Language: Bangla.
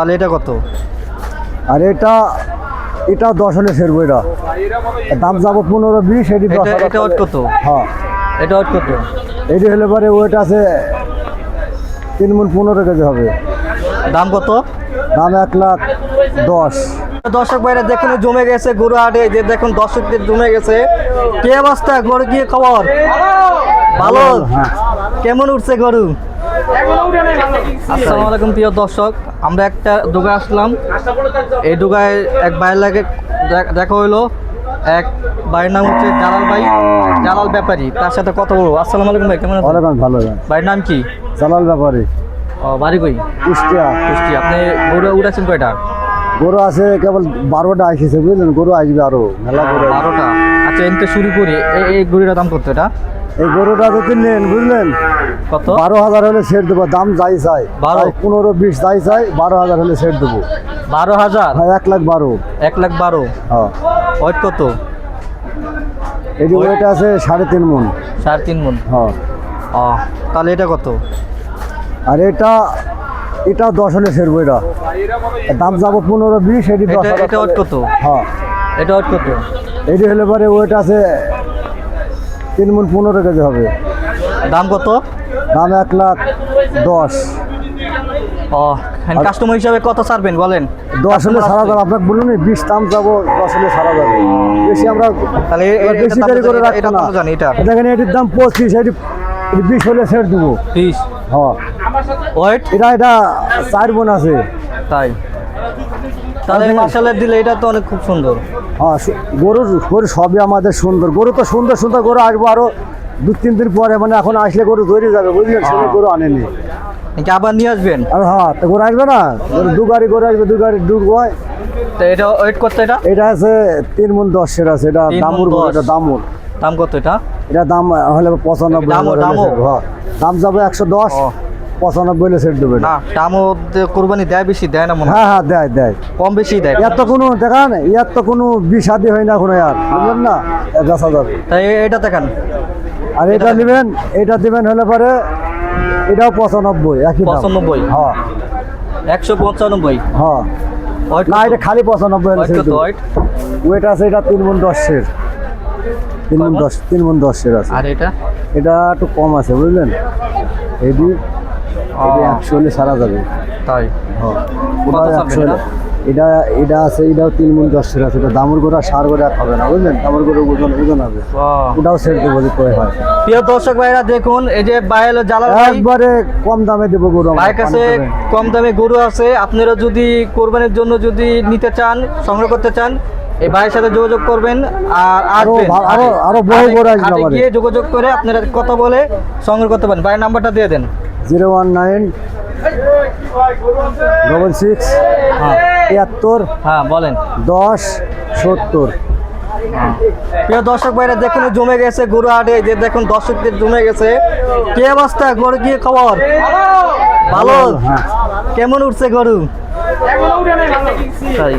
তাহলে এটা কত? আর এটা এটা 10 হলে ছেড়বো। এটা দাম যাবো 15-20। এটি 10 হাজার। এটা ওয়েট কত? হ্যাঁ, এটা ওয়েট কত? এটি হলে পরে ওয়েট আছে 3 মণ 15 কেজি হবে। দাম কত? দাম 1,10,000। দর্শক ভাইরা দেখুন জমে গেছে গরু হাটে, যে দেখুন দর্শকদের জমে গেছে। কে অবস্থা গরু, কি খবর? ভালো। হ্যাঁ, কেমন উঠছে গরু? আসসালামু আলাইকুম প্রিয় দর্শক, আমরা একটা দোকানে আসলাম। এই দোকায় এক ভাইয়ের লাগে দেখা হইলো। এক ভাইয়ের নাম হচ্ছে জালাল ভাই, জালাল ব্যাপারী। তার সাথে কথা বলবো। আসসালামু আলাইকুম ভাই, কেমন আছেন? ওয়ালাইকুম ভালো। ভাইয়ের নাম কি? জালাল ব্যাপারী, ও, বাড়ি কই? কুষ্টিয়া। কুষ্টি। আপনি গরু উঠেছেন কয়টা? গরু আছে কেবল 12টা আসছে, বুঝলেন? গরু আসবে আরো মেলা গরু। 12টা। আচ্ছা, এনতে শুরু করি। এই গরুটার দাম কত? এটা এই গরুটা যদি নেন, বুঝলেন, কত? 12,000 হলে ছেড়ে দেবো। দাম যাই চাই 15-20 যাই চাই, 12,000 হলে ছেড়ে দেবো। 12,000? হ্যাঁ, 1,12,000। 1,12,000। হ্যাঁ, ওয়েট কত? এটি ওয়েট আছে 3.5 মণ। 3.5 মণ। হ্যাঁ, ও, তাহলে এটা কত? আর এটা এটা 10 হলে ছেড়বো। এটা দাম যাবো 15-20। এটি 10 হাজার। এটা ওয়েট কত? হ্যাঁ, এটা ওয়েট কত? এটি হলে পরে ওয়েট আছে 3 মণ 15 কেজি হবে। দাম কত? দাম 1,10,000। ও, কাস্টমার হিসাবে কত ছাড়বেন বলেন? 10 হলে ছাড়া যাবে। আপনাকে বলুন 20 দাম যাবো, 10 হলে ছাড়া যাবে। বেশি আমরা তাহলে বেশি দেরি করে রাখবো এটা না। কত জানি? এটা দেখেন, এটির দাম 25। এটি 20 হলে ছেড়ে দেবো। 30। হ্যাঁ, ওয়েট? এটা 4 মণ আছে। তাই? তাহলে মাশাআল্লাহ দিলে এটা তো অনেক খুব সুন্দর। হ্যাঁ, গরু সবই আমাদের সুন্দর। গরু তো সুন্দর সুন্দর গরু আসবো আরো 2-3 দিন পরে। মানে এখন আসলে গরু ধরে যাবে, বুঝলেন? সে গরু আনেনি। নাকি আবার নিয়ে আসবেন? আর হ্যাঁ, তো গরু আসবে না, দু গাড়ি গরু আসবে, 2 গাড়ি ডুব হয়। তো এটা ওয়েট কত? এটা আছে 3 মণ 10 আছে। এটা 3 মণ দামুর গরু। 10। এটা দামুর। দাম কত এটা? এটা দাম হলে 95,000 হলে ছেড়ে। হ্যাঁ, দাম যাবে 110। ও। 95 হলে ছেড়ে দেবে। না, দামও কোরবানি দেয় বেশি, দেয় না মনে হয়? হ্যাঁ হ্যাঁ, দেয়। কম বেশি দেয়। ইয়ার তো কোনো দেখান, ইয়ার তো কোনো বিষাদি হয় না এখন, আর বুঝলেন না? 10,000। তাই এটা দেখেন। আর এটা নেবেন, এটা দিবেন হলে পরে এটাও 95, একই দাম। 95? হ্যাঁ 195? হ্যাঁ। ওয়েট না, এটা খালি 95 হলে ওয়েট ছেড়ে কত? দেবো। ওয়েট? ওয়েট আছে এটা 3 মণ 10-এর। 3 মণ 10-এর আছে। আর এটা? এটা একটু কম আছে, বুঝলেন? এটি 100 হলে সারা যাবে। তাই? হ্যাঁ, কত ওটা ছাড়বেন 100 হলে। এটা আছে, এটাও 3 মণ 10-এর আছে। এটা দামুর গোড়া, সার গোড়া এক হবে না, বুঝলেন? দামুর গোড়া ওজন হবে। ওটাও ছেড়ে দেবো যদি হয়। প্রিয় দর্শক ভাইরা দেখুন, এই যে বাইল জালাল ভাই, একবারে কম দামে দেবো গরু। ভাইয়ের কাছে কম দামে গরু আছে। আপনারা যদি কোরবানির জন্য যদি নিতে চান, সংগ্রহ করতে চান, এই ভাইয়ের সাথে যোগাযোগ করবেন। আর আসবেন, আরো বহু গরু আসবে হাটে আমাদের। গিয়ে যোগাযোগ করে আপনারা কথা বলে সংগ্রহ করতে পারেন। ভাইয়ের নাম্বারটা দিয়ে দেন। 019-66 হ্যাঁ 73 হ্যাঁ, বলেন। 10 70। প্রিয় দর্শক ভাইরা দেখুন জমে গেছে গরু হাটে, যে দেখুন দর্শকদের জমে গেছে। কি অবস্থা গরু, কি খবর? ভালো। হ্যাঁ, কেমন উঠছে গরু? তাই?